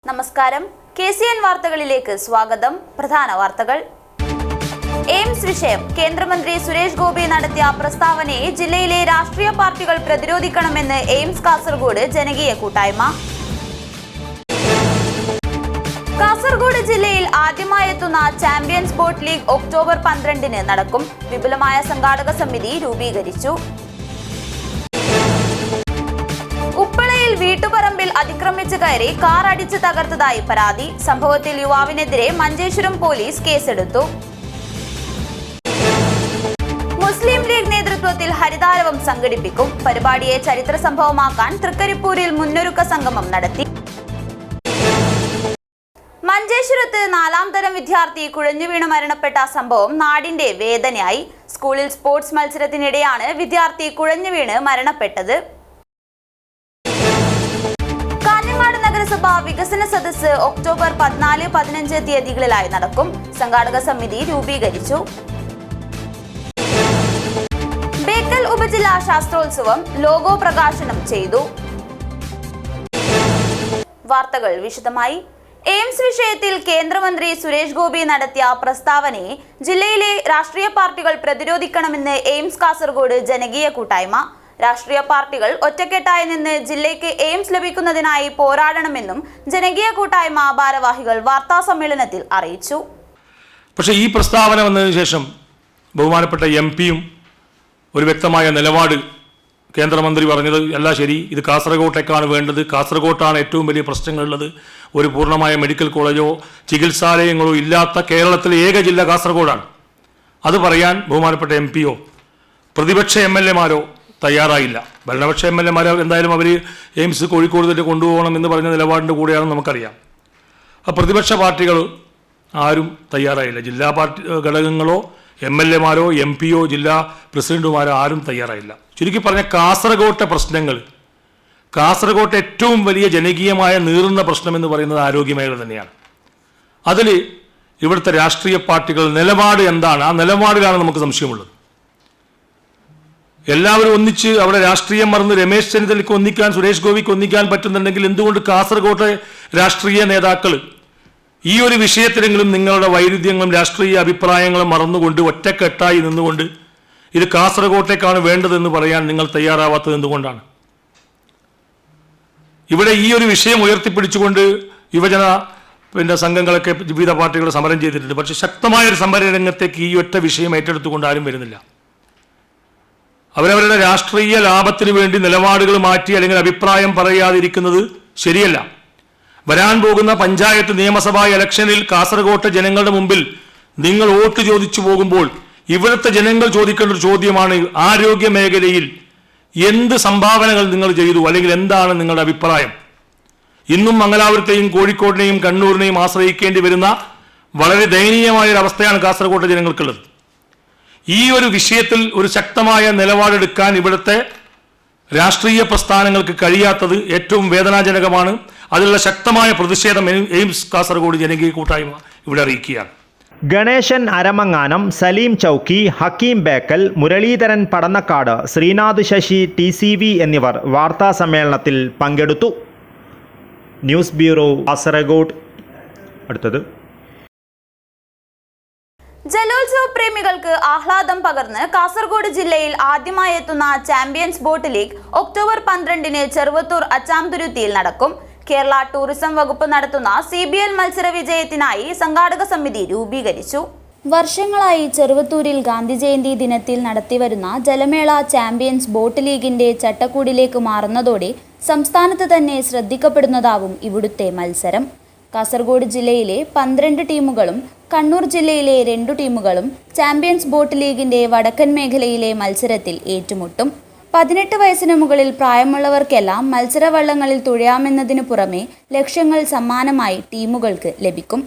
നമസ്കാരം KCN വാർത്തകളിലേക്ക് സ്വാഗതം. പ്രധാന വാർത്തകൾ. എയിംസ് വിഷയം കേന്ദ്രമന്ത്രി സുരേഷ് ഗോപി നടത്തിയ പ്രസ്താവനയെ ജില്ലയിലെ രാഷ്ട്രീയ പാർട്ടികൾ പ്രതിരോധിക്കണമെന്ന് എയിംസ് കാസർഗോഡ് ജനകീയ കൂട്ടായ്മ. കാസർഗോഡ് ജില്ലയിൽ ആദ്യമായെത്തുന്ന ചാമ്പ്യൻസ് ബോട്ട് ലീഗ് ഒക്ടോബർ 12-ന് നടക്കും. വിപുലമായ സംഘാടക സമിതി രൂപീകരിച്ചു. ഉപ്പളയിൽ വീട്ടുപറമ്പിൽ അതിക്രമിച്ച് കയറി കാർ അടിച്ച് തകർത്തതായി പരാതി. സംഭവത്തിൽ യുവാവിനെതിരെ മഞ്ചേശ്വരം പോലീസ് കേസെടുത്തു. മുസ്ലിം ലീഗ് നേതൃത്വത്തിൽ ഹരിതാരവം സംഘടിപ്പിക്കും. പരിപാടിയെ ചരിത്ര സംഭവമാക്കാൻ തൃക്കരിപ്പൂരിൽ മുന്നൊരുക്ക സംഗമം നടത്തി. മഞ്ചേശ്വരത്ത് 4ാം തരം വിദ്യാർത്ഥി കുഴഞ്ഞുവീണ് മരണപ്പെട്ട സംഭവം നാടിന്റെ വേദനയായി. സ്കൂളിൽ സ്പോർട്സ് മത്സരത്തിനിടെയാണ് വിദ്യാർത്ഥി കുഴഞ്ഞുവീണ് മരണപ്പെട്ടത്. നഗരസഭ വികസന സദസ്സ് ഒക്ടോബർ 14-15 തീയതികളിലായി നടക്കും. സംഘാടക സമിതി രൂപീകരിച്ചു. ബേക്കൽ ഉപജില്ലാ ശാസ്ത്രോത്സവം ലോഗോ പ്രകാശനം ചെയ്തു. വാർത്തകൾ വിശദമായി. എയിംസ് വിഷയത്തിൽ കേന്ദ്രമന്ത്രി സുരേഷ് ഗോപി നടത്തിയ പ്രസ്താവനയെ ജില്ലയിലെ രാഷ്ട്രീയ പാർട്ടികൾ പ്രതിരോധിക്കണമെന്ന് എയിംസ് കാസർഗോഡ് ജനകീയ കൂട്ടായ്മ. രാഷ്ട്രീയ പാർട്ടികൾ ഒറ്റക്കെട്ടായി നിന്ന് ജില്ലയ്ക്ക് എയിംസ് ലഭിക്കുന്നതിനായി പോരാടണമെന്നും ജനകീയ കൂട്ടായ്മ ഭാരവാഹികൾ വാർത്താ സമ്മേളനത്തിൽ അറിയിച്ചു. പക്ഷേ ഈ പ്രസ്താവന വന്നതിന് ശേഷം ബഹുമാനപ്പെട്ട MP-യും ഒരു വ്യക്തമായ നിലപാട് കേന്ദ്രമന്ത്രി പറഞ്ഞത് എല്ലാം ശരി, ഇത് കാസർഗോട്ടേക്കാണ് വേണ്ടത്, കാസർഗോട്ടാണ് ഏറ്റവും വലിയ പ്രശ്നങ്ങളുള്ളത്, ഒരു പൂർണ്ണമായ മെഡിക്കൽ കോളേജോ ചികിത്സാലയങ്ങളോ ഇല്ലാത്ത കേരളത്തിലെ ഏക ജില്ല കാസർഗോഡാണ്. അത് പറയാൻ ബഹുമാനപ്പെട്ട MP-യോ പ്രതിപക്ഷ MLA-മാരോ തയ്യാറായില്ല. ഭരണപക്ഷ MLA-മാർ എന്തായാലും അവർ എയിംസ് കോഴിക്കോട് തന്നെ കൊണ്ടുപോകണം എന്ന് പറഞ്ഞ നിലപാടിൻ്റെ കൂടെയാണെന്ന് നമുക്കറിയാം. ആ പ്രതിപക്ഷ പാർട്ടികൾ ആരും തയ്യാറായില്ല. ജില്ലാ പാർട്ടി ഘടകങ്ങളോ MLA-മാരോ MP-യോ ജില്ലാ പ്രസിഡന്റുമാരോ ആരും തയ്യാറായില്ല. ചുരുക്കി പറഞ്ഞ കാസർഗോട്ടെ പ്രശ്നങ്ങൾ, കാസർഗോട്ടെ ഏറ്റവും വലിയ ജനകീയമായ നീറുന്ന പ്രശ്നമെന്ന് പറയുന്നത് ആരോഗ്യമേഖല തന്നെയാണ്. അതിൽ ഇവിടുത്തെ രാഷ്ട്രീയ പാർട്ടികൾ നിലപാട് എന്താണ്, ആ നിലപാടിലാണ് നമുക്ക് സംശയമുള്ളത്. എല്ലാവരും ഒന്നിച്ച് അവിടെ രാഷ്ട്രീയം മറന്ന് രമേശ് ചെന്നിത്തലയ്ക്ക് ഒന്നിക്കാൻ, സുരേഷ് ഗോപിക്ക് ഒന്നിക്കാൻ പറ്റുന്നുണ്ടെങ്കിൽ എന്തുകൊണ്ട് കാസർഗോട്ടെ രാഷ്ട്രീയ നേതാക്കൾ ഈ ഒരു വിഷയത്തിലെങ്കിലും നിങ്ങളുടെ വൈരുദ്ധ്യങ്ങളും രാഷ്ട്രീയ അഭിപ്രായങ്ങളും മറന്നുകൊണ്ട് ഒറ്റക്കെട്ടായി നിന്നുകൊണ്ട് ഇത് കാസർഗോട്ടേക്കാണ് വേണ്ടതെന്ന് പറയാൻ നിങ്ങൾ തയ്യാറാവാത്തത് എന്തുകൊണ്ടാണ്? ഇവിടെ ഈ ഒരു വിഷയം ഉയർത്തിപ്പിടിച്ചുകൊണ്ട് യുവജന സംഘങ്ങളൊക്കെ വിവിധ പാർട്ടികൾ സമരം ചെയ്തിട്ടുണ്ട്. പക്ഷെ ശക്തമായൊരു സമര രംഗത്തേക്ക് ഈ ഒറ്റ വിഷയം ഏറ്റെടുത്തുകൊണ്ട് ആരും വരുന്നില്ല. അവരവരുടെ രാഷ്ട്രീയ ലാഭത്തിന് വേണ്ടി നിലപാടുകൾ മാറ്റി അല്ലെങ്കിൽ അഭിപ്രായം പറയാതിരിക്കുന്നത് ശരിയല്ല. വരാൻ പോകുന്ന പഞ്ചായത്ത് നിയമസഭാ ഇലക്ഷനിൽ കാസർഗോട്ടെ ജനങ്ങളുടെ മുമ്പിൽ നിങ്ങൾ വോട്ട് ചോദിച്ചു പോകുമ്പോൾ ഇവിടുത്തെ ജനങ്ങൾ ചോദിക്കേണ്ട ഒരു ചോദ്യമാണ്, ആരോഗ്യ മേഖലയിൽ എന്ത് സംഭാവനകൾ നിങ്ങൾ ചെയ്തു, അല്ലെങ്കിൽ എന്താണ് നിങ്ങളുടെ അഭിപ്രായം? ഇന്നും മംഗലാപുരത്തെയും കോഴിക്കോടിനെയും കണ്ണൂരിനെയും ആശ്രയിക്കേണ്ടി വരുന്ന വളരെ ദയനീയമായൊരവസ്ഥയാണ് കാസർഗോട്ടെ ജനങ്ങൾക്കുള്ളത്. ഈ ഒരു വിഷയത്തിൽ ഒരു ശക്തമായ നിലപാടെടുക്കാൻ ഇവിടുത്തെ രാഷ്ട്രീയ പ്രസ്ഥാനങ്ങൾക്ക് കഴിയാത്തത് ഏറ്റവും വേദനാജനകമാണ്. അതിലുള്ള ശക്തമായ പ്രതിഷേധം എയിംസ് കാസർഗോഡ് ജനകീയ കൂട്ടായ്മ ഇവിടെ അറിയിക്കുകയാണ്. ഗണേശൻ അരമങ്ങാനം, സലീം ചൌക്കി, ഹക്കീം ബേക്കൽ, മുരളീധരൻ പടന്നക്കാട്, ശ്രീനാഥ് ശശി TCV എന്നിവർ വാർത്താ സമ്മേളനത്തിൽ പങ്കെടുത്തു. News bureau Kasaragod. അടുത്തത്. ജലോത്സവ പ്രേമികൾക്ക് ആഹ്ലാദം പകർന്ന് കാസർഗോഡ് ജില്ലയിൽ ആദ്യമായി എത്തുന്ന ചാമ്പ്യൻസ് ബോട്ട് ലീഗ് ഒക്ടോബർ 12-ന് ചെറുവത്തൂർ അച്ചാംതുരുത്തിയിൽ നടക്കും. കേരള ടൂറിസം വകുപ്പ് നടത്തുന്ന CBL മത്സര വിജയത്തിനായി സംഘാടക സമിതി രൂപീകരിച്ചു. വർഷങ്ങളായി ചെറുവത്തൂരിൽ ഗാന്ധി ജയന്തി ദിനത്തിൽ നടത്തിവരുന്ന ജലമേള ചാമ്പ്യൻസ് ബോട്ട് ലീഗിന്റെ ചട്ടക്കൂടിലേക്ക് മാറുന്നതോടെ സംസ്ഥാനത്ത് തന്നെ ശ്രദ്ധിക്കപ്പെടുന്നതാവും ഇവിടുത്തെ മത്സരം. കാസർഗോഡ് ജില്ലയിലെ 12 ടീമുകളും കണ്ണൂർ ജില്ലയിലെ 2 ടീമുകളും ചാമ്പ്യൻസ് ബോട്ട് ലീഗിന്റെ വടക്കൻ മേഖലയിലെ മത്സരത്തിൽ ഏറ്റുമുട്ടും. 18 വയസ്സിന് മുകളിൽ പ്രായമുള്ളവർക്കെല്ലാം മത്സരവള്ളങ്ങളിൽ തുഴയാമെന്നതിനു പുറമെ ലക്ഷങ്ങൾ സമ്മാനമായി ടീമുകൾക്ക് ലഭിക്കും.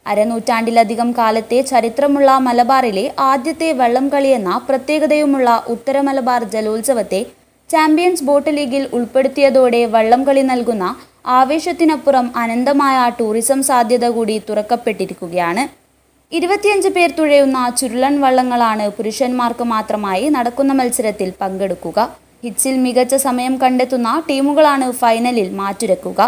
അരനൂറ്റാണ്ടിലധികം കാലത്തെ ചരിത്രമുള്ള മലബാറിലെ ആദ്യത്തെ വള്ളംകളിയെന്ന പ്രത്യേകതയുമുള്ള ഉത്തര മലബാർ ജലോത്സവത്തെ ചാമ്പ്യൻസ് ബോട്ട് ലീഗിൽ ഉൾപ്പെടുത്തിയതോടെ വള്ളംകളി നൽകുന്ന ആവേശത്തിനപ്പുറം അനന്തമായ ടൂറിസം സാധ്യത കൂടി തുറക്കപ്പെട്ടിരിക്കുകയാണ്. 25 പേർ തുഴയുന്ന ചുരുളൻ വള്ളങ്ങളാണ് പുരുഷന്മാർക്ക് മാത്രമായി നടക്കുന്ന മത്സരത്തിൽ പങ്കെടുക്കുക. ഹിറ്റ്സിൽ മികച്ച സമയം കണ്ടെത്തുന്ന ടീമുകളാണ് ഫൈനലിൽ മാറ്റുരക്കുക.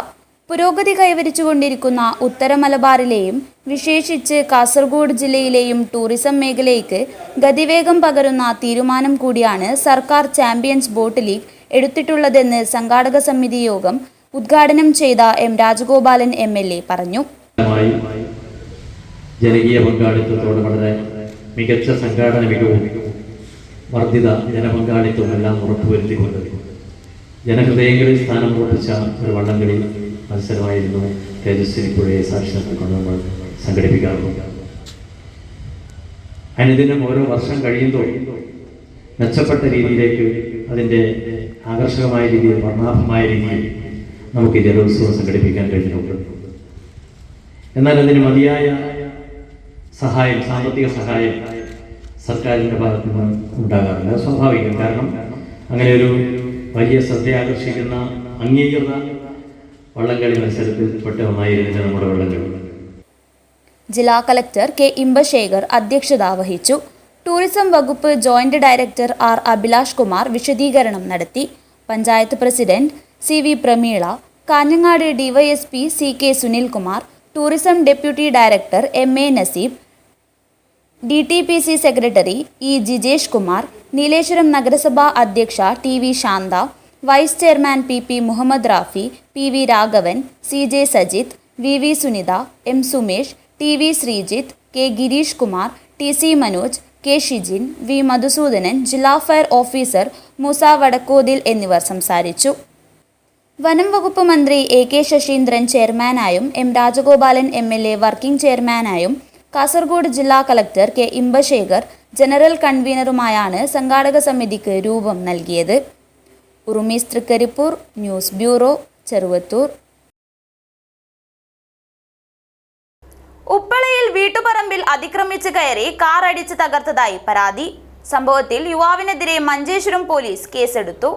പുരോഗതി കൈവരിച്ചുകൊണ്ടിരിക്കുന്ന ഉത്തര മലബാറിലെയും വിശേഷിച്ച് കാസർഗോഡ് ജില്ലയിലെയും ടൂറിസം മേഖലയ്ക്ക് ഗതിവേഗം പകരുന്ന തീരുമാനം കൂടിയാണ് സർക്കാർ ചാമ്പ്യൻസ് ബോട്ട് ലീഗ് എടുത്തിട്ടുള്ളതെന്ന് സംഘാടക സമിതി യോഗം ഉദ്ഘാടനം ചെയ്ത എം രാജഗോപാലൻ MLA പറഞ്ഞു. ജനകീയ പങ്കാളിത്തത്തോടെ വളരെ മികച്ച സംഘാടന മികവും വർദ്ധിത ജനപങ്കാളിത്തവും എല്ലാം ഉറപ്പുവരുത്തിക്കൊണ്ട് ജനഹൃദയങ്ങളിൽ സ്ഥാനം ഉറപ്പിച്ച ഒരു വള്ളംകളി മത്സരമായിരുന്നു തേജസ്വിനി പുഴയെ സാക്ഷ്യമാക്കിക്കൊണ്ട് നമ്മൾ സംഘടിപ്പിക്കാറുണ്ട്. അനുദിനം ഓരോ വർഷം കഴിയുമ്പോൾ മെച്ചപ്പെട്ട രീതിയിലേക്ക് അതിൻ്റെ ആകർഷകമായ രീതിയിൽ വർണ്ണാഭമായ രീതിയിൽ നമുക്ക് ഈ ജലോത്സവം സംഘടിപ്പിക്കാൻ കഴിഞ്ഞിട്ടുണ്ട്. എന്നാൽ അതിന് മതിയായ സഹായം, സാമ്പത്തിക സഹായം സർക്കാരിൻ്റെ ഭാഗത്തു നിന്ന് ഉണ്ടാകാറില്ല. സ്വാഭാവികം. കാരണം അങ്ങനെ ഒരു വലിയ ശ്രദ്ധ ആകർഷിക്കുന്ന അംഗീകൃത വള്ളംകളി മത്സരത്തിൽ പെട്ട ഒന്നായിരുന്നില്ല നമ്മുടെ വള്ളംകളി. ജില്ലാ കളക്ടർ K. ഇമ്പശേഖർ അധ്യക്ഷത വഹിച്ചു. ടൂറിസം വകുപ്പ് joint director R. Abhilash Kumar വിശദീകരണം നടത്തി. Panchayat president CV. Prameela, Kanhangad DYSP CK. Sunilkumar, tourism deputy director MA. Naseeb, DTPC secretary E. Jijesh Kumar, Nileshwaram നഗരസഭാ അധ്യക്ഷ TV. Shantha, vice chairman PP. Muhammad Rafi, PV. Raghavan, CJ. Sajith, VV. Sunitha, M. Sumesh, TV. Sreejith, K. Girish Kumar, TC. Manoj, K. Shijin, V. Madhusoodanan, ജില്ലാ ഫയർ ഓഫീസർ മൂസ വടക്കോതിൽ എന്നിവർ സംസാരിച്ചു. വനം വകുപ്പ് മന്ത്രി AK. ശശീന്ദ്രൻ ചെയർമാനായും M. രാജഗോപാലൻ MLA വർക്കിംഗ് ചെയർമാനായും കാസർഗോഡ് ജില്ലാ കളക്ടർ K. ഇമ്പശേഖർ ജനറൽ കൺവീനറുമായാണ് സംഘാടക സമിതിക്ക് രൂപം നൽകിയത്. Urumees Thrikaripur, news bureau, Cheruvathur. ഉപ്പളയിൽ വീട്ടുപറമ്പിൽ അതിക്രമിച്ച് കയറി കാർ അടിച്ച് തകർത്തതായി പരാതി. സംഭവത്തിൽ യുവാവിനെതിരെ മഞ്ചേശ്വരം പോലീസ് കേസെടുത്തു.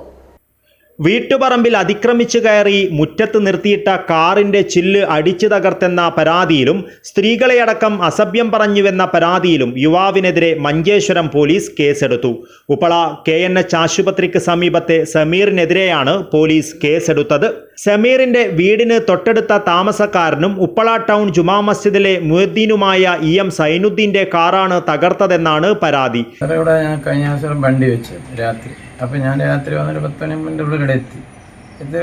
വീട്ടുപറമ്പിൽ അതിക്രമിച്ചു കയറി മുറ്റത്ത് നിർത്തിയിട്ട കാറിന്റെ ചില്ല് അടിച്ചു തകർത്തെന്ന പരാതിയിലും സ്ത്രീകളെയടക്കം അസഭ്യം പറഞ്ഞുവെന്ന പരാതിയിലും യുവാവിനെതിരെ മഞ്ചേശ്വരം പോലീസ് കേസെടുത്തു. ഉപ്പള KNH ആശുപത്രിക്ക് സമീപത്തെ സമീറിനെതിരെയാണ് പോലീസ് കേസെടുത്തത്. സമീറിന്റെ വീടിന് തൊട്ടടുത്ത താമസക്കാരനും ഉപ്പള ടൗൺ ജുമാ മസ്ജിദിലെ മുഅദ്ദീനുമായ EM സൈനുദ്ദീന്റെ കാറാണ് തകർത്തതെന്നാണ് പരാതി. ഇവിടെ ഞാൻ കഴിഞ്ഞ ദിവസം വണ്ടി വെച്ച് രാത്രി. അപ്പോൾ ഞാൻ രാത്രി വന്നൊരു 10 മണിൻ്റെ ഉള്ളിൽ എത്തി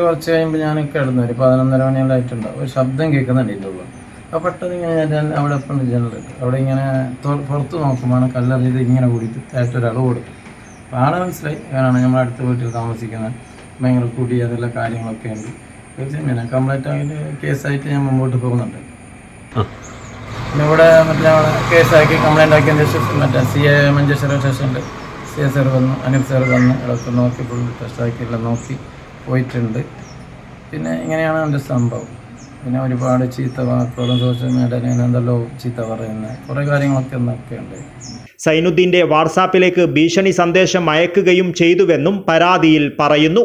കുറച്ച് കഴിയുമ്പോൾ ഞാൻ കിടന്നു. ഒരു 11:30 മണിയെല്ലാം ആയിട്ടുണ്ടാവും. ഒരു ശബ്ദം കേൾക്കുന്നുണ്ട് ഇതിൻ്റെ ഉള്ളിൽ. അപ്പോൾ പെട്ടെന്ന് ഇങ്ങനെ ഞാൻ അവിടെ എപ്പോഴും ജനലുണ്ട് അവിടെ ഇങ്ങനെ പുറത്ത് നോക്കുമ്പോൾ കല്ലെറിഞ്ഞത് ഇങ്ങനെ കൂടിയിട്ട് താഴ്ത്തൊരാൾ കൊടുത്തു. അപ്പോൾ ആളെ മനസ്സിലായി ഞാനാണ് നമ്മുടെ അടുത്ത വീട്ടിൽ താമസിക്കുന്നത്. ഭയങ്കര കൂടി അതെല്ലാം കാര്യങ്ങളൊക്കെ ഉണ്ട്. തീർച്ചയായും ഞാൻ കംപ്ലൈൻറ്റ് ആയിട്ട് കേസായിട്ട് ഞാൻ മുമ്പോട്ട് പോകുന്നുണ്ട്. പിന്നെ ഇവിടെ മറ്റേ കേസാക്കി കംപ്ലൈൻ്റ് ആക്കിയതിന് ശേഷം മറ്റേ CA മഞ്ചേശ്വരം സ്റ്റേഷനിൽ CA സാർ വന്നു, അനിൽ സാർ വന്ന് ഇടയ്ക്ക് നോക്കി ഫുൾ ടെസ്റ്റാക്കിയെല്ലാം നോക്കി പോയിട്ടുണ്ട്. പിന്നെ ഇങ്ങനെയാണ് എൻ്റെ സംഭവം. പിന്നെ ഒരുപാട് ചീത്ത വാക്കുകളും സോഷ്യൽ മീഡിയയിൽ എന്തെല്ലോ ചീത്ത പറയുന്ന കുറേ കാര്യങ്ങളൊക്കെ ഉണ്ട്. സൈനുദ്ദീന്റെ വാട്സാപ്പിലേക്ക് ഭീഷണി സന്ദേശം അയക്കുകയും ചെയ്തുവെന്നും പരാതിയിൽ പറയുന്നു.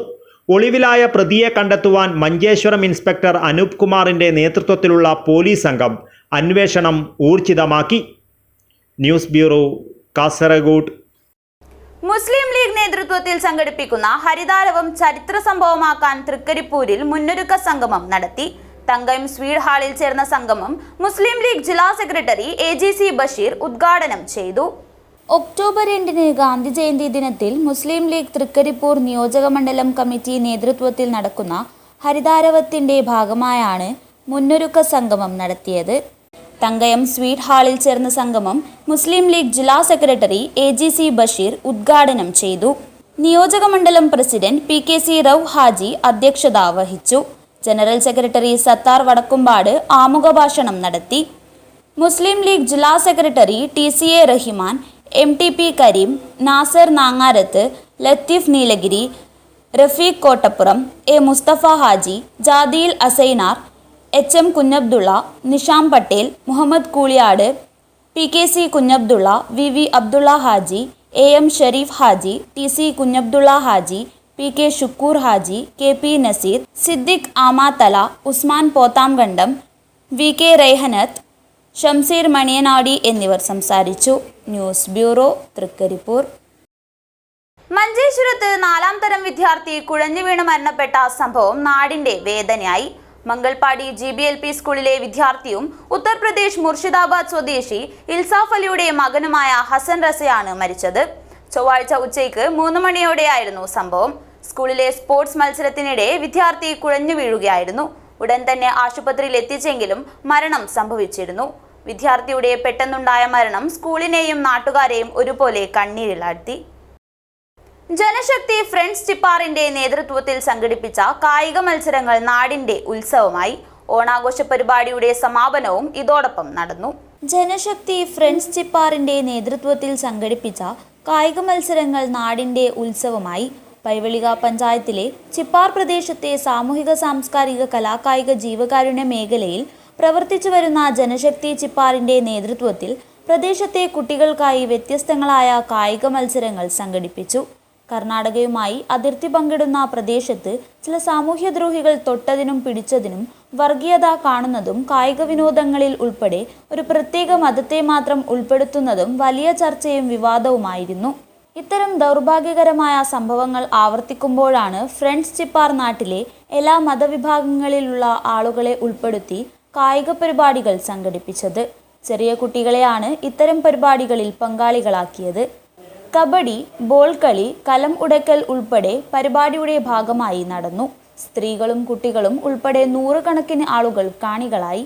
ഒളിവിലായ പ്രതിയെ കണ്ടെത്തുവാൻ മഞ്ചേശ്വരം ഇൻസ്പെക്ടർ അനൂപ് കുമാറിന്റെ നേതൃത്വത്തിലുള്ള പോലീസ് സംഘം അന്വേഷണം ഊർജിതമാക്കി. News bureau, Kasaragod. മുസ്ലിം ലീഗ് നേതൃത്വത്തിൽ സംഘടിപ്പിക്കുന്ന ഹരിതാരവം ചരിത്ര സംഭവമാക്കാൻ തൃക്കരിപ്പൂരിൽ മുന്നൊരുക്ക സംഗമം നടത്തി. തങ്കയം സ്വീഡ് ഹാളിൽ ചേർന്ന സംഗമം മുസ്ലിം ലീഗ് ജില്ലാ സെക്രട്ടറി AGC ബഷീർ ഉദ്ഘാടനം ചെയ്തു. ഒക്ടോബർ 2 ഗാന്ധി ജയന്തി ദിനത്തിൽ മുസ്ലിം ലീഗ് തൃക്കരിപ്പൂർ നിയോജക മണ്ഡലം കമ്മിറ്റി നേതൃത്വത്തിൽ നടക്കുന്ന ഹരിതാരവത്തിന്റെ ഭാഗമായാണ് മുന്നൊരുക്ക സംഗമം നടത്തിയത്. തങ്കയം സ്വീഡ് ഹാളിൽ ചേർന്ന സംഗമം മുസ്ലിം ലീഗ് ജില്ലാ സെക്രട്ടറി AGC ബഷീർ ഉദ്ഘാടനം ചെയ്തു. നിയോജക മണ്ഡലം പ്രസിഡന്റ് PKC റൌഫ് ഹാജി അധ്യക്ഷത വഹിച്ചു. ജനറൽ സെക്രട്ടറി സത്താർ വടക്കുംപാട് ആമുഖ ഭാഷണം നടത്തി. മുസ്ലിം ലീഗ് ജില്ലാ secretary TCA Rahiman, MTP Kareem, Nasar Nangarath, Latheef Nilagiri, Rafeeq Kottappuram, A Musthafa Haji, ജാദിയിൽ Assainar, HM Kunhabdulla, Nisham Patel, Muhammad Kooliyad, PKC Kunhabdulla, VV Abdulla Haji, AM Shareef Haji, TC Kunhabdulla Haji, PK Shukkoor Haji, KP Naseer, Siddique Amathala, Usman Pothamkandam, VK Raihanath, Shamseer Maniyanadi എന്നിവർ സംസാരിച്ചു. News bureau, Thrikaripur. മഞ്ചേശ്വരത്ത് 4ാം തരം വിദ്യാർത്ഥി കുഴഞ്ഞു വീണ് മരണപ്പെട്ട സംഭവം നാടിന്റെ വേദനയായി. മംഗൾപാടി GBLP സ്കൂളിലെ വിദ്യാർത്ഥിയും ഉത്തർപ്രദേശ് മുർഷിദാബാദ് സ്വദേശി ഇൽസാഫ് അലിയുടെ മകനുമായ ഹസൻ റസയാണ് മരിച്ചത്. ചൊവ്വാഴ്ച ഉച്ചയ്ക്ക് 3 മണിയോടെയായിരുന്നു സംഭവം. സ്കൂളിലെ സ്പോർട്സ് മത്സരത്തിനിടെ വിദ്യാർത്ഥി കുഴഞ്ഞു വീഴുകയായിരുന്നു. ഉടൻ തന്നെ ആശുപത്രിയിൽ എത്തിച്ചെങ്കിലും മരണം സംഭവിച്ചിരുന്നു. വിദ്യാർത്ഥിയുടെ പെട്ടെന്നുണ്ടായ മരണം സ്കൂളിനെയും നാട്ടുകാരെയും ഒരുപോലെ കണ്ണീരിലാഴ്ത്തി. ജനശക്തി ഫ്രണ്ട്സ് ചിപ്പാറിന്റെ നേതൃത്വത്തിൽ സംഘടിപ്പിച്ച കായിക മത്സരങ്ങൾ നാടിന്റെ ഉത്സവമായി. ഓണാഘോഷ പരിപാടിയുടെ സമാപനവും ഇതോടൊപ്പം നടന്നു. ജനശക്തി ഫ്രണ്ട്സ് ചിപ്പാറിന്റെ നേതൃത്വത്തിൽ സംഘടിപ്പിച്ച കായിക മത്സരങ്ങൾ നാടിന്റെ ഉത്സവമായി. പൈവളിക പഞ്ചായത്തിലെ ചിപ്പാർ പ്രദേശത്തെ സാമൂഹിക സാംസ്കാരിക കലാകായിക ജീവകാരുണ്യ മേഖലയിൽ പ്രവർത്തിച്ചു വരുന്ന ജനശക്തി ചിപ്പാറിന്റെ നേതൃത്വത്തിൽ പ്രദേശത്തെ കുട്ടികൾക്കായി വ്യത്യസ്തങ്ങളായ കായിക മത്സരങ്ങൾ സംഘടിപ്പിച്ചു. കർണാടകയുമായി അതിർത്തി പങ്കിടുന്ന പ്രദേശത്ത് ചില സാമൂഹ്യദ്രോഹികൾ തൊട്ടതിനും പിടിച്ചതിനും വർഗീയത കാണുന്നതും കായിക വിനോദങ്ങളിൽ ഉൾപ്പെടെ ഒരു പ്രത്യേക മതത്തെ മാത്രം ഉൾപ്പെടുത്തുന്നതും വലിയ ചർച്ചയും വിവാദവുമായിരുന്നു. ഇത്തരം ദൗർഭാഗ്യകരമായ സംഭവങ്ങൾ ആവർത്തിക്കുമ്പോഴാണ് ഫ്രണ്ട്സ് ചിപ്പാർ നാട്ടിലെ എല്ലാ മതവിഭാഗങ്ങളിലുള്ള ആളുകളെ ഉൾപ്പെടുത്തി കായിക പരിപാടികൾ സംഘടിപ്പിച്ചത്. ചെറിയ കുട്ടികളെയാണ് ഇത്തരം പരിപാടികളിൽ പങ്കാളികളാക്കിയത്. കബഡി, ബോൾ കളി, കലം ഉടക്കൽ ഉൾപ്പെടെ പരിപാടിയുടെ ഭാഗമായി നടന്നു. സ്ത്രീകളും കുട്ടികളും ഉൾപ്പെടെ 100 കണക്കിന് ആളുകൾ കാണികളായി.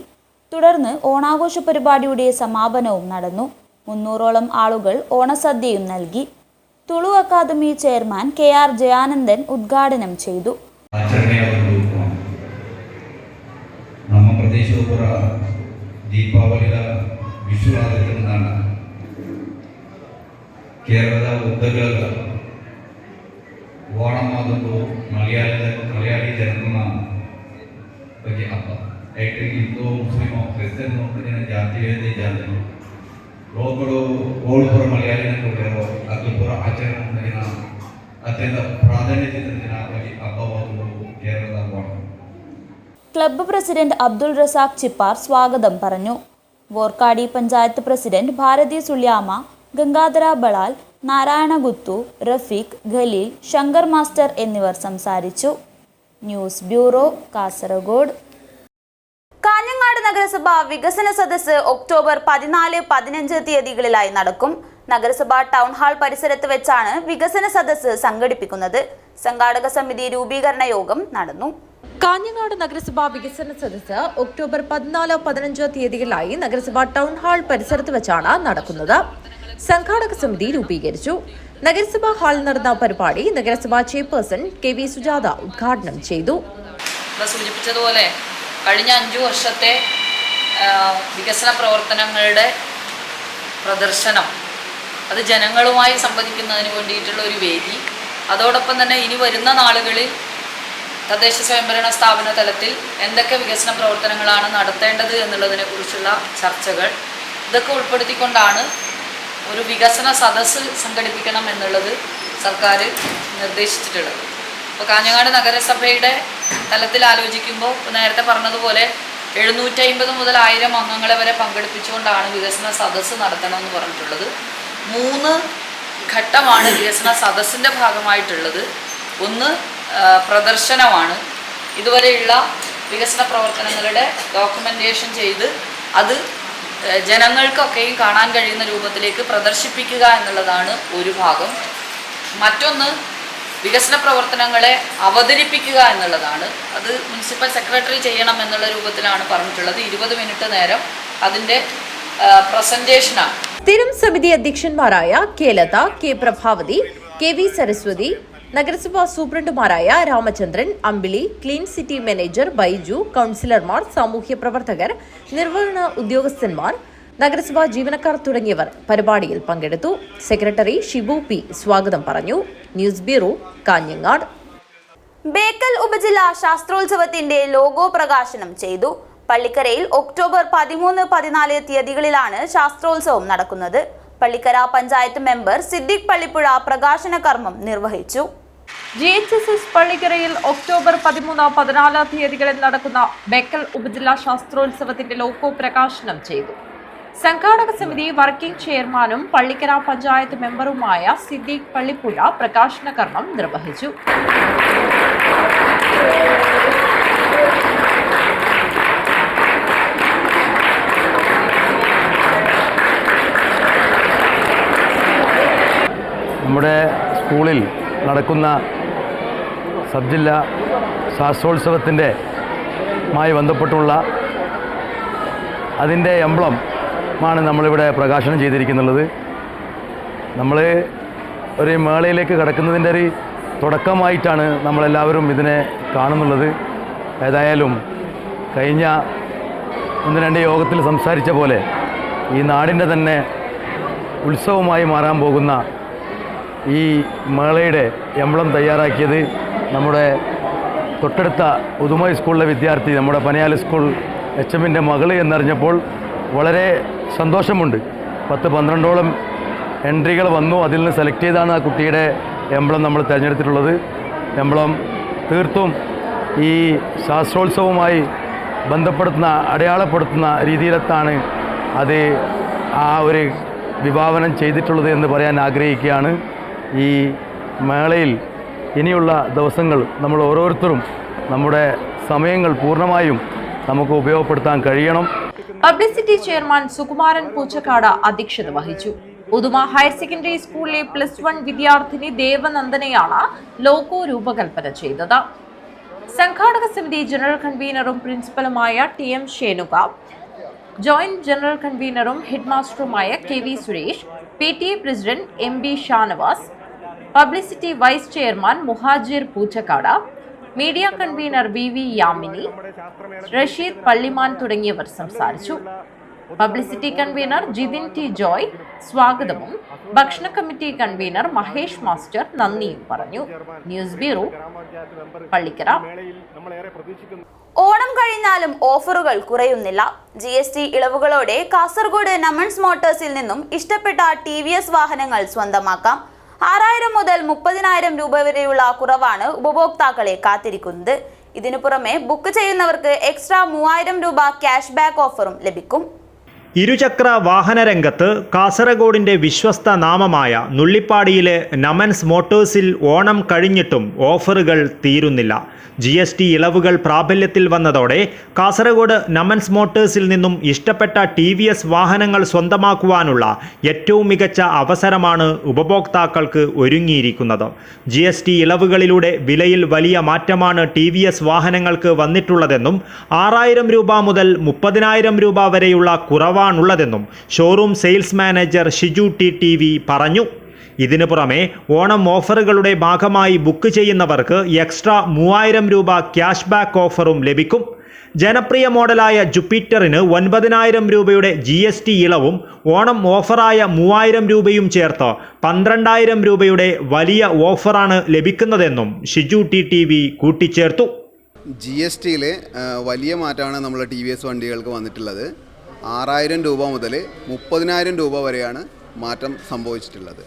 തുടർന്ന് ഓണാഘോഷ പരിപാടിയുടെ സമാപനവും നടന്നു. 300ഓളം ആളുകൾ ഓണസദ്യയും നൽകി. Tulu academy chairman KR Jayanandan ಉದ್ಘಾಟನೆ ചെയ്തു. ನಮ್ಮ ಪ್ರದೇಶವು ಕೂಡ ದೀಪಾವಳಿಯ ವಿಶ್ವರಾಧನೆಯಿಂದಾണ് കേരളದ ಉದ್ದಗಲ ಓಣಮಾದಂದು ಮಲಯಾಳಿ ಜನರ ಬಗ್ಗೆ ಹಬ್ಬ ಐಟಿ ಹಿಂದೂ ಮುಸ್ಲಿಮೋ ಕ್ರಿಶ್ಚಿಯನ್ ನೋಡಿನ ಜಾತಿವೇದಿ ಜಾತಿ ಲೋಕಗಳು ಓಳ್ಪುರ ಮಲಯಾಳಿನ ಕೊಟ್ಟಿರೋ ಅಕ್ಕಲ್ಪುರ ಆಚರಣೆ ಮುಂದಿನ ಅತ್ಯಂತ ಪ್ರಾಧಾನ್ಯತೆ ಹಬ್ಬವಾಗುವುದು കേരളದ ಓಣ. ക്ലബ്ബ് പ്രസിഡന്റ് അബ്ദുൾ റസാഖ് ചിപ്പാർ സ്വാഗതം പറഞ്ഞു. വോർക്കാടി പഞ്ചായത്ത് പ്രസിഡന്റ് ഭാരതി സുള്യാമ, ഗംഗാധര ബളാൽ, നാരായണ ഗുത്തു, റഫീഖ്, ഖലീൽ, ശങ്കർ മാസ്റ്റർ എന്നിവർ സംസാരിച്ചു. News bureau, Kasaragod. കാഞ്ഞങ്ങാട് നഗരസഭ വികസന സദസ്സ് ഒക്ടോബർ 14-15 തീയതികളിലായി നടക്കും. നഗരസഭ ടൗൺ ഹാൾ പരിസരത്ത് വെച്ചാണ് വികസന സദസ്സ് സംഘടിപ്പിക്കുന്നത്. സംഘാടക സമിതി രൂപീകരണ യോഗം നടന്നു. കാഞ്ഞങ്ങാട് നഗരസഭാ വികസന സദസ്സ് ഒക്ടോബർ 14-15 തീയതികളിലായി നഗരസഭാ ടൗൺ ഹാൾ പരിസരത്ത് വെച്ചാണ് നടക്കുന്നത്. സംഘാടക സമിതി രൂപീകരിച്ചു. നഗരസഭാ ഹാളിൽ നടന്ന പരിപാടി നഗരസഭാ ചെയർപേഴ്സൺ KV സുജാത ഉദ്ഘാടനം ചെയ്തു. സൂചിപ്പിച്ചതുപോലെ കഴിഞ്ഞ 5 വർഷത്തെ വികസന പ്രവർത്തനങ്ങളുടെ പ്രദർശനം, അത് ജനങ്ങളുമായി സംവദിക്കുന്നതിന് വേണ്ടിയിട്ടുള്ള ഒരു വേദി, അതോടൊപ്പം തന്നെ ഇനി വരുന്ന നാളുകളിൽ തദ്ദേശ സ്വയംഭരണ സ്ഥാപന തലത്തിൽ എന്തൊക്കെ വികസന പ്രവർത്തനങ്ങളാണ് നടത്തേണ്ടത് എന്നുള്ളതിനെ കുറിച്ചുള്ള ചർച്ചകൾ, ഇതൊക്കെ ഉൾപ്പെടുത്തിക്കൊണ്ടാണ് ഒരു വികസന സദസ്സ് സംഘടിപ്പിക്കണം എന്നുള്ളത് സർക്കാർ നിർദ്ദേശിച്ചിട്ടുള്ളത്. അപ്പോൾ കാഞ്ഞങ്ങാട് നഗരസഭയുടെ തലത്തിൽ ആലോചിക്കുമ്പോൾ നേരത്തെ പറഞ്ഞതുപോലെ 750 മുതൽ 1000 അംഗങ്ങളെ വരെ പങ്കെടുപ്പിച്ചുകൊണ്ടാണ് വികസന സദസ്സ് നടത്തണമെന്ന് പറഞ്ഞിട്ടുള്ളത്. 3 ഘട്ടമാണ് വികസന സദസ്സിൻ്റെ ഭാഗമായിട്ടുള്ളത്. ഒന്ന് പ്രദർശനമാണ്. ഇതുവരെയുള്ള വികസന പ്രവർത്തനങ്ങളുടെ ഡോക്യുമെൻറ്റേഷൻ ചെയ്ത് അത് ജനങ്ങൾക്കൊക്കെയും കാണാൻ കഴിയുന്ന രൂപത്തിലേക്ക് പ്രദർശിപ്പിക്കുക എന്നുള്ളതാണ് ഒരു ഭാഗം. മറ്റൊന്ന് വികസന പ്രവർത്തനങ്ങളെ അവതരിപ്പിക്കുക എന്നുള്ളതാണ്. അത് മുനിസിപ്പൽ സെക്രട്ടറി ചെയ്യണം എന്നുള്ള രൂപത്തിലാണ് പറഞ്ഞിട്ടുള്ളത്. 20 മിനിറ്റ് നേരം അതിൻ്റെ പ്രസൻറ്റേഷനാണ്. സ്ഥിരം സമിതി അധ്യക്ഷന്മാരായ K Latha, K Prabhavati, KV Saraswati, നഗരസഭാ സൂപ്രണ്ടുമാരായ രാമചന്ദ്രൻ, അമ്പിളി, ക്ലീൻ സിറ്റി മാനേജർ ബൈജു, കൗൺസിലർമാർ, സാമൂഹ്യ പ്രവർത്തകർ, നിർവഹണ ഉദ്യോഗസ്ഥന്മാർ, നഗരസഭാ ജീവനക്കാർ തുടങ്ങിയവർ പരിപാടിയിൽ പങ്കെടുത്തു. സെക്രട്ടറി ഷിബു P സ്വാഗതം പറഞ്ഞു. News bureau, Kanhangad. ബേക്കൽ ഉപജില്ലാ ശാസ്ത്രോത്സവത്തിന്റെ ലോഗോ പ്രകാശനം ചെയ്തു. പള്ളിക്കരയിൽ ഒക്ടോബർ 13-14 തീയതികളിലാണ് ശാസ്ത്രോത്സവം നടക്കുന്നത്. പള്ളിക്കര പഞ്ചായത്ത് മെമ്പർ സിദ്ദിഖ് പള്ളിപ്പുഴ പ്രകാശന കർമ്മം നിർവഹിച്ചു. GHSS പള്ളിക്കരയിൽ ഒക്ടോബർ 13-14 തീയതികളിൽ നടക്കുന്ന ബേക്കൽ ഉപജില്ലാ ശാസ്ത്രോത്സവത്തിന്റെ ലോഗോ പ്രകാശനം ചെയ്തു. സംഘാടക സമിതി വർക്കിംഗ് ചെയർമാനും പള്ളിക്കര പഞ്ചായത്ത് മെമ്പറുമായ സിദ്ദിഖ് പള്ളിപ്പുഴ പ്രകാശന കർമ്മം നിർവഹിച്ചു. സ്കൂളിൽ നടക്കുന്ന സബ് ജില്ലാ ശാസ്ത്രോത്സവത്തിൻ്റെ മായി ബന്ധപ്പെട്ടുള്ള അതിൻ്റെ എംബ്ലമാണ് നമ്മളിവിടെ പ്രകാശനം ചെയ്തിരിക്കുന്നത്. നമ്മൾ ഒരു മേളയിലേക്ക് കടക്കുന്നതിൻ്റെ ഒരു തുടക്കമായിട്ടാണ് നമ്മളെല്ലാവരും ഇതിനെ കാണുന്നുള്ളത്. ഏതായാലും കഴിഞ്ഞ 1-2 യോഗത്തിൽ സംസാരിച്ച പോലെ ഈ നാടിൻ്റെ തന്നെ ഉത്സവമായി മാറാൻ പോകുന്ന ഈ മേളയുടെ എംബ്ലം തയ്യാറാക്കിയത് നമ്മുടെ തൊട്ടടുത്ത ഉദുമ സ്കൂളിലെ വിദ്യാർത്ഥി, നമ്മുടെ പനയാൽ സ്കൂൾ HMൻ്റെ മകൾ എന്നറിഞ്ഞപ്പോൾ വളരെ സന്തോഷമുണ്ട്. 10-12ഓളം എൻട്രികൾ വന്നു. അതിൽ നിന്ന് സെലക്ട് ചെയ്താണ് ആ കുട്ടിയുടെ എംബ്ലം നമ്മൾ തിരഞ്ഞെടുത്തിട്ടുള്ളത്. എംബ്ലം തീർത്തും ഈ ശാസ്ത്രോത്സവവുമായി ബന്ധപ്പെടുത്തുന്ന, അടയാളപ്പെടുത്തുന്ന രീതിയിലെത്താണ് അത് ആ ഒരു വിഭാവനം ചെയ്തിട്ടുള്ളത് എന്ന് പറയാൻ ആഗ്രഹിക്കുകയാണ്. ഈ മേളയിൽ ഇനിയുള്ള ദിവസങ്ങൾ നമ്മൾ ഓരോരുത്തരും നമ്മുടെ സമയങ്ങൾ പൂർണ്ണമായും നമുക്ക് ഉപയോഗപ്പെടുത്താൻ കഴിയണം. പബ്ലിസിറ്റി ചെയർമാൻ സുകുമാരൻ പൂച്ചക്കാട് അധ്യക്ഷത വഹിച്ചു. ഉദുമ ഹയർ സെക്കൻഡറി സ്കൂളിലെ +1 വിദ്യാർത്ഥിനി ദേവനന്ദനെയാണ് ലോഗോ രൂപകൽപ്പന ചെയ്തത്. സംഘാടക സമിതി ജനറൽ കൺവീനറും പ്രിൻസിപ്പലുമായ TM ഷേനുക, ജോയിന്റ് ജനറൽ കൺവീനറും ഹെഡ്മാസ്റ്ററുമായ KV Suresh, PTA president MB Shanavas, publicity vice chairman Muhajir Poochakkad, media convener BV Yamini, Rasheed Pallimaan തുടങ്ങിയവർ സംസാരിച്ചു. Publicity convener Jithin T Joy സ്വാഗതവും ഭക്ഷണ കമ്മിറ്റി കൺവീനർ മഹേഷ് മാസ്റ്റർ നന്ദിയും പറഞ്ഞു. News bureau, Pallikkara. ഓണം കഴിഞ്ഞാലും ഓഫറുകൾ കുറയുന്നില്ല. GST ഇളവുകളോടെ കാസർഗോഡ് നമൻസ് മോട്ടോഴ്സിൽ നിന്നും ഇഷ്ടപ്പെട്ട TVS വാഹനങ്ങൾ സ്വന്തമാക്കാം. 6000 മുതൽ 30,000 രൂപ വരെയുള്ള കുറവാണ് ഉപഭോക്താക്കളെ കാത്തിരിക്കുന്നത്. ഇതിനു പുറമെ ബുക്ക് ചെയ്യുന്നവർക്ക് എക്സ്ട്രാ 3000 രൂപ ക്യാഷ് ബാക്ക് ഓഫറും ലഭിക്കും. ഇരുചക്ര വാഹനരംഗത്ത് കാസർഗോഡിൻ്റെ വിശ്വസ്ത നാമമായ നുള്ളിപ്പാടിയിലെ നമൻസ് മോട്ടോഴ്സിൽ ഓണം കഴിഞ്ഞിട്ടും ഓഫറുകൾ തീരുന്നില്ല. GST ഇളവുകൾ പ്രാബല്യത്തിൽ വന്നതോടെ കാസർഗോഡ് നമൻസ് മോട്ടോഴ്സിൽ നിന്നും ഇഷ്ടപ്പെട്ട TVS വാഹനങ്ങൾ സ്വന്തമാക്കുവാനുള്ള ഏറ്റവും മികച്ച അവസരമാണ് ഉപഭോക്താക്കൾക്ക് ഒരുങ്ങിയിരിക്കുന്നത്. GST ഇളവുകളിലൂടെ വിലയിൽ വലിയ മാറ്റമാണ് TVS വാഹനങ്ങൾക്ക് വന്നിട്ടുള്ളതെന്നും 6000 രൂപ മുതൽ 30,000 രൂപ വരെയുള്ള കുറവാണുള്ളതെന്നും showroom sales manager Shiju TTV പറഞ്ഞു. ഇതിനു പുറമെ ഓണം ഓഫറുകളുടെ ഭാഗമായി ബുക്ക് ചെയ്യുന്നവർക്ക് എക്സ്ട്രാ 3000 രൂപ ക്യാഷ് ബാക്ക് ഓഫറും ലഭിക്കും. ജനപ്രിയ മോഡലായ ജുപ്പിറ്ററിന് 9000 രൂപയുടെ GST ഇളവും ഓണം ഓഫറായ 3000 രൂപയും ചേർത്ത് 12000 രൂപയുടെ വലിയ ഓഫറാണ് ലഭിക്കുന്നതെന്നും ഷിജു TTV കൂട്ടിച്ചേർത്തു. GSTയിൽ വലിയ മാറ്റമാണ് നമ്മൾ TVS വണ്ടികൾക്ക് വന്നിട്ടുള്ളത്. 6000 രൂപ മുതൽ 30,000 രൂപ വരെയാണ് മാറ്റം സംഭവിച്ചിട്ടുള്ളത്.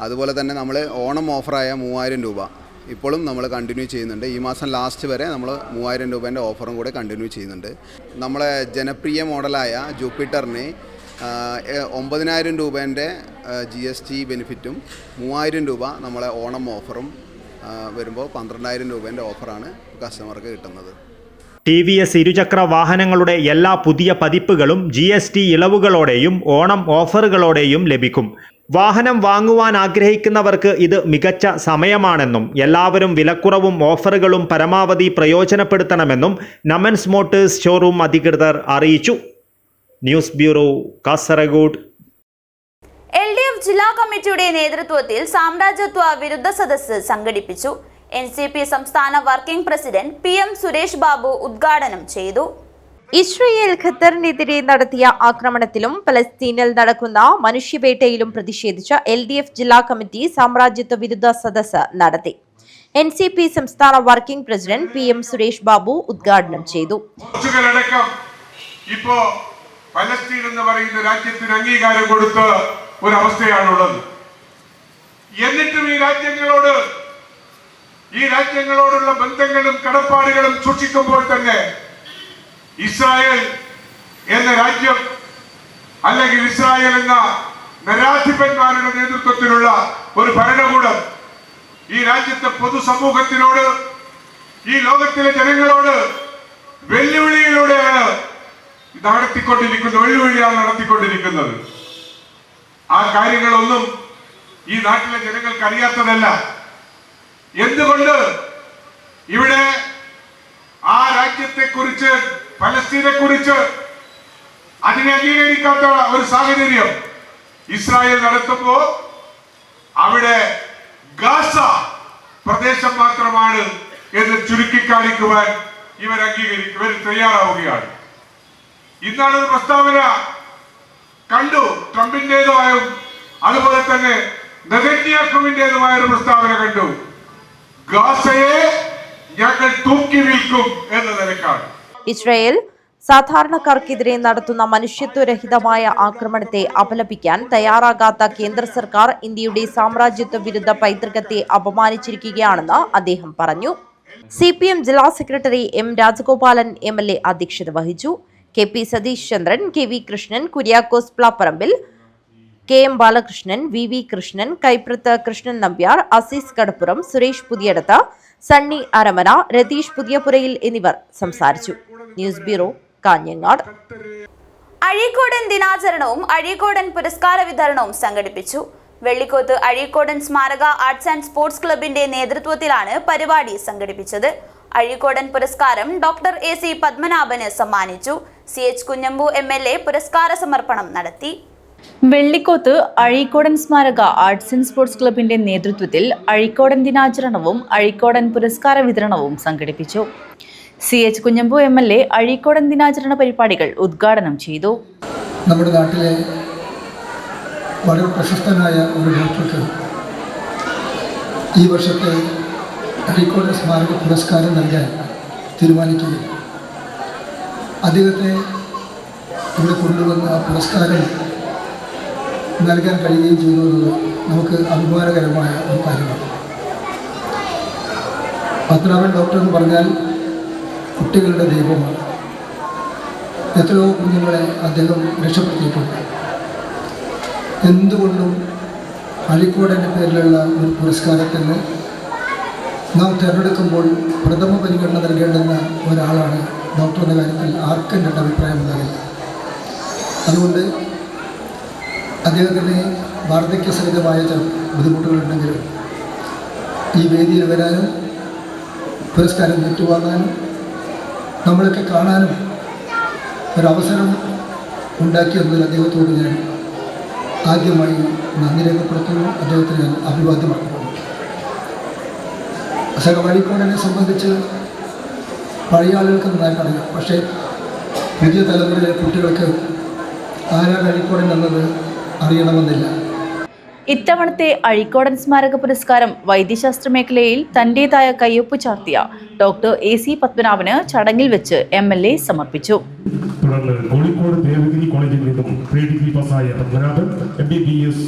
അതുപോലെ തന്നെ നമ്മൾ ഓണം ഓഫറായ 3000 രൂപ ഇപ്പോഴും നമ്മൾ കണ്ടിന്യൂ ചെയ്യുന്നുണ്ട്. ഈ മാസം ലാസ്റ്റ് വരെ നമ്മൾ 3000 രൂപേൻ്റെ ഓഫറും കൂടെ കണ്ടിന്യൂ ചെയ്യുന്നുണ്ട്. നമ്മളെ ജനപ്രിയ മോഡലായ ജൂപ്പിറ്ററിന് 9000 രൂപേൻ്റെ GST ബെനിഫിറ്റും 3000 രൂപ നമ്മളെ ഓണം ഓഫറും വരുമ്പോൾ 12000 രൂപേൻ്റെ ഓഫറാണ് കസ്റ്റമർക്ക് കിട്ടുന്നത്. TVS ഇരുചക്ര വാഹനങ്ങളുടെ എല്ലാ പുതിയ പതിപ്പുകളും GST ഇളവുകളോടെയും ഓണം ഓഫറുകളോടെയും ലഭിക്കും. വാഹനം വാങ്ങുവാൻ ആഗ്രഹിക്കുന്നവർക്ക് ഇത് മികച്ച സമയമാണെന്നും എല്ലാവരും വിലക്കുറവും ഓഫറുകളും പരമാവധി പ്രയോജനപ്പെടുത്തണമെന്നും നമൻസ് മോട്ടോഴ്സ് ഷോറൂം അധികൃതർ അറിയിച്ചു. News bureau, Kasaragod. LDF ജില്ലാ കമ്മിറ്റിയുടെ നേതൃത്വത്തിൽ സാമ്രാജ്യത്വ വിരുദ്ധ സദസ്സ് സംഘടിപ്പിച്ചു. NCP സംസ്ഥാന working president PM Suresh Babu ഉദ്ഘാടനം ചെയ്തു. ഇസ്രയേൽ ഖത്തറിനെതിരെ നടത്തിയ ആക്രമണത്തിലും പലസ്തീനിൽ നടക്കുന്ന മനുഷ്യവേട്ടയിലും പ്രതിഷേധിച്ച LDF ജില്ലാ കമ്മിറ്റി സാമ്രാജ്യത്വ വിരുദ്ധ സദസ്സ് നടത്തി. NCP സംസ്ഥാന working president PM Suresh Babu ഉദ്ഘാടനം ചെയ്തു. ഇപ്പോ പലസ്തീൻ എന്ന് പറയുന്ന രാജ്യത്തിന് അംഗീകാരം കൊടുത്ത ഒരവസ്ഥയാണുള്ളത്. എന്നിട്ടും ഈ രാജ്യങ്ങളോടുള്ള ബന്ധങ്ങളും കടപ്പാടുകളും സൂക്ഷിക്കുമ്പോൾ തന്നെ ഇസ്രായേൽ എന്ന രാജ്യം അല്ലെങ്കിൽ ഇസ്രായേൽ എന്ന നരാധിപന്മാരുടെ നേതൃത്വത്തിലുള്ള ഒരു ഭരണകൂടം ഈ രാജ്യത്തെ പൊതുസമൂഹത്തിനോട്, ഈ ലോകത്തിലെ ജനങ്ങളോട് വെല്ലുവിളിയാണ് നടത്തിക്കൊണ്ടിരിക്കുന്നത്. ആ കാര്യങ്ങളൊന്നും ഈ നാട്ടിലെ ജനങ്ങൾക്ക് അറിയാത്തതല്ല. എന്തുകൊണ്ട് ഇവിടെ ആ രാജ്യത്തെക്കുറിച്ച്, പലസ്തീനെ കുറിച്ച് അതിനെ അംഗീകരിക്കാത്ത ഒരു സാഹചര്യം ഇസ്രായേൽ നടത്തുമ്പോ അവിടെ ഗാസ പ്രദേശം മാത്രമാണ് എന്ന് ചുരുക്കിക്കാണിക്കുവാൻ ഇവർ തയ്യാറാവുകയാണ്. ഇന്നാണ് ഒരു പ്രസ്താവന കണ്ടു, ട്രംപിന്റേതുമായും അതുപോലെ തന്നെ നെതന്യാഹുവിന്റേതുമായ ഒരു പ്രസ്താവന കണ്ടു. ഗാസയെ ഞങ്ങൾ തൂക്കി വിൽക്കും എന്ന നിലക്കാണ്. ഇസ്രായേൽ സാധാരണക്കാർക്കെതിരെ നടത്തുന്ന മനുഷ്യത്വരഹിതമായ ആക്രമണത്തെ അപലപിക്കാൻ തയ്യാറാകാത്ത കേന്ദ്ര സർക്കാർ ഇന്ത്യയുടെ സാമ്രാജ്യത്വ വിരുദ്ധ പൈതൃകത്തെ അപമാനിച്ചിരിക്കുകയാണെന്ന് അദ്ദേഹം പറഞ്ഞു. CPM ജില്ലാ സെക്രട്ടറി M രാജഗോപാലൻ MLA അധ്യക്ഷത വഹിച്ചു. KP Satheesh Chandran, KV Krishnan, Kuriakose Plapparambil, KM Balakrishnan, VV Krishnan, Kaiprath Krishnan Nambiar, Azeez കടപ്പുറം, സുരേഷ് പുതിയടത്ത്, സണ്ണി അരമന, രതീഷ് പുതിയപുരയിൽ എന്നിവർ സംസാരിച്ചു. News bureau, Kanhangad. അഴീക്കോടൻ ദിനാചരണവും അഴീക്കോടൻ പുരസ്കാര വിതരണവും സംഘടിപ്പിച്ചു. വെള്ളിക്കോത്ത് അഴീക്കോടൻ സ്മാരക ആർട്സ് ആൻഡ് സ്പോർട്സ് ക്ലബിന്റെ നേതൃത്വത്തിലാണ് പരിപാടി സംഘടിപ്പിച്ചത്. അഴീക്കോടൻ പുരസ്കാരം ഡോക്ടർ AC പത്മനാഭന് സമ്മാനിച്ചു. CH കുഞ്ഞമ്പു MLA പുരസ്കാര സമർപ്പണം നടത്തി. വെള്ളിക്കോത്ത് അഴീക്കോടൻ സ്മാരക ആർട്സ് ആൻഡ് സ്പോർട്സ് ക്ലബിന്റെ നേതൃത്വത്തിൽ അഴീക്കോടൻ ദിനാചരണവും അഴീക്കോടൻ പുരസ്കാര വിതരണവും സംഘടിപ്പിച്ചു. CH കുഞ്ഞമ്പു MLA അഴീക്കോടൻ ദിനാചരണ പരിപാടികൾ ഉദ്ഘാടനം ചെയ്തു. നമ്മുടെ നാട്ടിലെ വളരെ പ്രശസ്തനായ ഒരു ഡോക്ടർക്ക് ഈ വർഷത്തെ അഴീക്കോടൻ സ്മാരക പുരസ്കാരം നൽകാൻ തീരുമാനിക്കുകയും അദ്ദേഹത്തെ ഇവിടെ കൊണ്ടുവന്ന ആ പുരസ്കാരം നൽകാൻ കഴിയുകയും ചെയ്തു എന്നത് നമുക്ക് അഭിമാനകരമായ ഒരു കാര്യമാണ്. പത്മനാഭൻ ഡോക്ടർ എന്ന് പറഞ്ഞാൽ കുട്ടികളുടെ ദൈവമാണ്. എത്രയോ കുഞ്ഞുങ്ങളെ അദ്ദേഹം രക്ഷപ്പെടുത്തിയിട്ടുണ്ട്. എന്തുകൊണ്ടും അഴീക്കോടൻ്റെ പേരിലുള്ള ഒരു പുരസ്കാരത്തിന് നാം തിരഞ്ഞെടുക്കുമ്പോൾ പ്രഥമ പരിഗണന നൽകേണ്ടുന്ന ഒരാളാണ് ഡോക്ടർ എന്ന കാര്യത്തിൽ ആർക്കും എൻ്റെ അഭിപ്രായം ഉണ്ടാകില്ല. അതുകൊണ്ട് അദ്ദേഹത്തിന് വാർദ്ധക്യസഹിതമായ ചില ബുദ്ധിമുട്ടുകളുണ്ടെങ്കിലും ഈ വേദിയിൽ വരാനും പുരസ്കാരം ഏറ്റുവാങ്ങാനും നമ്മളൊക്കെ കാണാനും ഒരവസരം ഉണ്ടാക്കിയെന്നതിൽ അദ്ദേഹത്തോട് ഞാൻ ആദ്യമായി നന്ദി രേഖപ്പെടുത്തുന്നു. അദ്ദേഹത്തിന് ഞാൻ അഭിവാദ്യം അർപ്പിക്കുന്നു. അഴീക്കോടനെ സംബന്ധിച്ച് പഴയ ആളുകൾക്ക് നന്നായിട്ട് അറിയാം. പക്ഷേ പുതിയ തലമുറയിലെ കുട്ടികൾക്ക് ആരാണ് അഴീക്കോടൻ എന്നത് അറിയണമെന്നില്ല. ഇത്തവണത്തെ അഴീക്കോടൻ സ്മാരക പുരസ്കാരം വൈദ്യശാസ്ത്ര മേഖലയിൽ തന്റേതായ കയ്യൊപ്പ് ചാർത്തിയ ഡോക്ടർ AC പത്മനാഭന് ചടങ്ങിൽ വെച്ച് MLA സമർപ്പിച്ചു. തുടർന്ന് കോഴിക്കോട് ദേവഗിരി കോളേജിൽ നിന്നും pre-degree പാസ്സായ പത്മനാഭൻ MBBS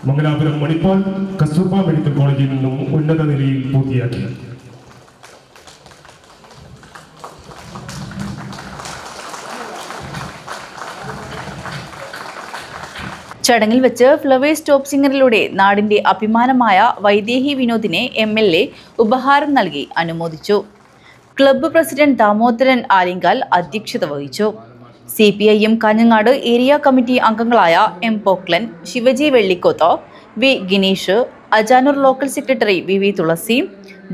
മംഗലാപുരം മണിപ്പാൽ കസ്തൂർബ മെഡിക്കൽ കോളേജിൽ നിന്നും ഉന്നത നിലയിൽ പൂർത്തിയാക്കി. ചടങ്ങിൽ വെച്ച് ഫ്ലവേഴ്സ് ടോപ്പ് സിംഗറിലൂടെ നാടിന്റെ അഭിമാനമായ വൈദേഹി വിനോദിനെ MLA ഉപഹാരം നൽകി അനുമോദിച്ചു. ക്ലബ്ബ് പ്രസിഡന്റ് ദാമോദരൻ ആലിങ്കാൽ അധ്യക്ഷത വഹിച്ചു. CPIM കാഞ്ഞങ്ങാട് ഏരിയ കമ്മിറ്റി അംഗങ്ങളായ M Poklan, Shivaji Vellikoth, V Gineesh, Ajanur local secretary VV Thulasi,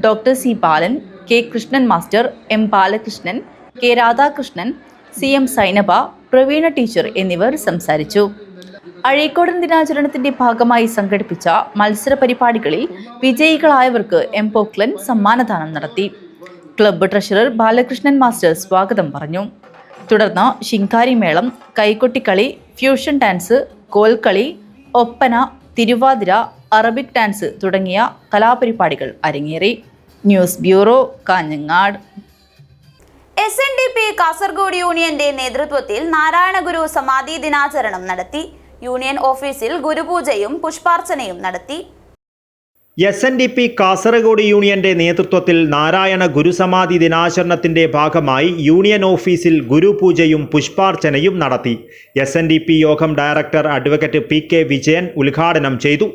doctor C Balan, K Krishnan master, M Balakrishnan, K Radhakrishnan, CM Sainaba, Praveena teacher എന്നിവർ സംസാരിച്ചു. അഴീക്കോടൻ ദിനാചരണത്തിന്റെ ഭാഗമായി സംഘടിപ്പിച്ച മത്സര പരിപാടികളിൽ വിജയികളായവർക്ക് M പോക്ലൻ സമ്മാനദാനം നടത്തി. ക്ലബ്ബ് ട്രഷറർ ബാലകൃഷ്ണൻ മാസ്റ്റർ സ്വാഗതം പറഞ്ഞു. തുടർന്ന് Shinkari Melam, Kaikottikali, fusion dance, Kolkali, Oppana, Thiruvathira, Arabic dance തുടങ്ങിയ കലാപരിപാടികൾ അരങ്ങേറി. News bureau, Kanhangad. SNDP Kasaragod യൂണിയന്റെ നേതൃത്വത്തിൽ നാരായണഗുരു സമാധി ദിനാചരണം നടത്തി. യൂണിയൻ ഓഫീസിൽ ഗുരുപൂജയും പുഷ്പാർച്ചനയും നടത്തി. SNDP കാസർഗോഡ് യൂണിയന്റെ നേതൃത്വത്തിൽ നാരായണ ഗുരുസമാധി ദിനാചരണത്തിന്റെ ഭാഗമായി യൂണിയൻ ഓഫീസിൽ ഗുരുപൂജയും പുഷ്പാർച്ചനയും നടത്തി. SNDP യോഗം ഡയറക്ടർ അഡ്വക്കേറ്റ് PK വിജയൻ ഉദ്ഘാടനം ചെയ്തു.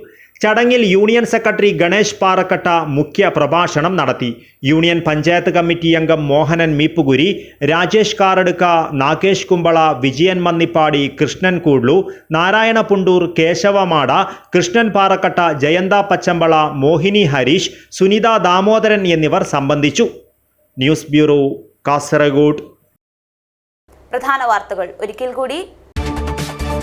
ചടങ്ങിൽ യൂണിയൻ സെക്രട്ടറി ഗണേഷ് പാറക്കട്ട മുഖ്യ പ്രഭാഷണം നടത്തി. യൂണിയൻ പഞ്ചായത്ത് കമ്മിറ്റി അംഗം മോഹനൻ മീപ്പുകുരി, രാജേഷ് കാറടുക്ക, നാഗേഷ് കുമ്പള, വിജയൻ മന്നിപ്പാടി, കൃഷ്ണൻ കൂഡ്ലു, നാരായണ പുണ്ടൂർ, കേശവമാട, കൃഷ്ണൻ പാറക്കട്ട, ജയന്ത പച്ചമ്പള, മോഹിനി ഹരീഷ്, സുനിത ദാമോദരൻ എന്നിവർ സംബന്ധിച്ചു. News bureau, Kasaragod. പ്രധാന വാർത്തകൾ ഒരിക്കൽ കൂടി.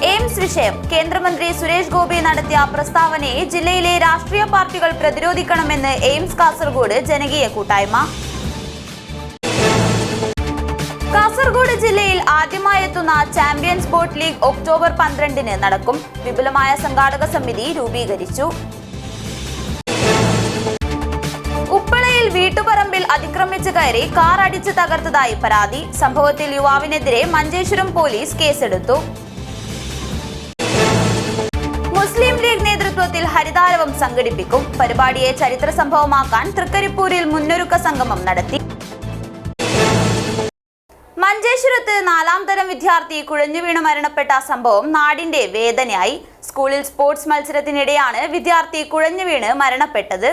എയിംസ് വിഷയം കേന്ദ്രമന്ത്രി സുരേഷ് ഗോപി നടത്തിയ പ്രസ്താവനയെ ജില്ലയിലെ രാഷ്ട്രീയ പാർട്ടികൾ പ്രതിരോധിക്കണമെന്ന് എയിംസ് കാസർഗോഡ് ജനകീയ കൂട്ടായ്മ. കാസർഗോഡ് ജില്ലയിൽ ആദ്യമായെത്തുന്ന ചാമ്പ്യൻസ് ബോട്ട് ലീഗ് ഒക്ടോബർ 12 നടക്കും. വിപുലമായ സംഘാടക സമിതി രൂപീകരിച്ചു. ഉപ്പളയിൽ വീട്ടുപറമ്പിൽ അതിക്രമിച്ച് കയറി കാർ അടിച്ച് തകർത്തതായി പരാതി. സംഭവത്തിൽ യുവാവിനെതിരെ മഞ്ചേശ്വരം പോലീസ് കേസെടുത്തു. മുസ്ലിം ലീഗ് നേതൃത്വത്തിൽ ഹരിതാരവം സംഘടിപ്പിക്കും. പരിപാടിയെ ചരിത്ര സംഭവമാക്കാൻ തൃക്കരിപ്പൂരിൽ മുന്നൊരുക്ക സംഗമം നടത്തി. മഞ്ചേശ്വരത്ത് 4ാം തരം വിദ്യാർത്ഥി കുഴഞ്ഞുവീണ് മരണപ്പെട്ട സംഭവം നാടിന്റെ വേദനയായി. സ്കൂളിൽ സ്പോർട്സ് മത്സരത്തിനിടെയാണ് വിദ്യാർത്ഥി കുഴഞ്ഞുവീണ് മരണപ്പെട്ടത്.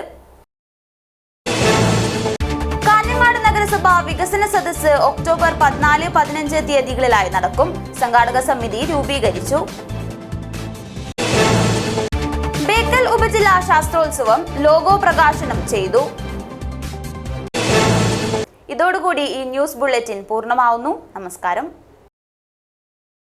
കാഞ്ഞങ്ങാട് നഗരസഭ വികസന സദസ്സ് ഒക്ടോബർ 14, 15 തീയതികളിലായി നടക്കും. സംഘാടക സമിതി രൂപീകരിച്ചു. ബേക്കൽ ഉപജില്ലാ ശാസ്ത്രോത്സവം ലോഗോ പ്രകാശനം ചെയ്തു. ഇതോടുകൂടി ഈ ന്യൂസ് ബുള്ളറ്റിൻ പൂർണ്ണമാവുന്നു. നമസ്കാരം.